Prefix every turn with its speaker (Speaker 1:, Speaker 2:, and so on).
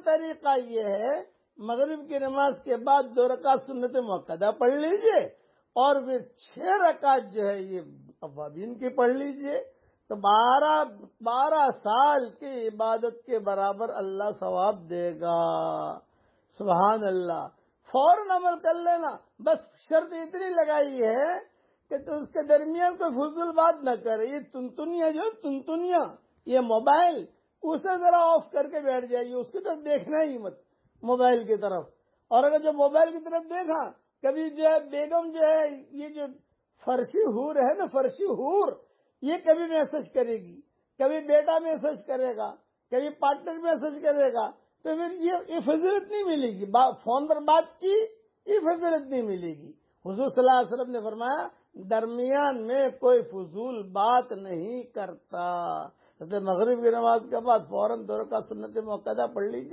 Speaker 1: طریقہ یہ ہے مغرب کی نماز کے بعد 2 رکعت سنت مؤکدہ پڑھ لیجئے اور پھر 6 رکعت جو ہے یہ اوابین کی پڑھ لیجئے، تو 12 سال کی عبادت کے برابر اللہ ثواب دے گا۔ سبحان اللہ، فوراً عمل کر لینا، بس شرط اتنی لگائی ہے کہ تو اس کے درمیان کوئی فضول بات نہ کرے۔ یہ تنتنیاں یہ موبائل اسے ذرا آف کر کے بیٹھ جائیے، اس کی طرف دیکھنا ہی مت موبائل کی طرف۔ اور اگر جو موبائل کی طرف دیکھا، کبھی جو ہے بیگم جو ہے یہ جو فرشی حور ہے نا، فرشی حور، یہ کبھی میسج کرے گی، کبھی بیٹا میسج کرے گا، کبھی پارٹنر میسج کرے گا، تو پھر یہ فضیلت نہیں ملے گی۔ فون پر بات کی یہ فضیلت نہیں ملے گی۔ حضور صلی اللہ علیہ وسلم نے فرمایا درمیان میں کوئی فضول بات نہیں کرتا۔ مغرب کی نماز کے بعد فوراً 2 رکعت سنت مؤکدہ پڑھ لیجیے۔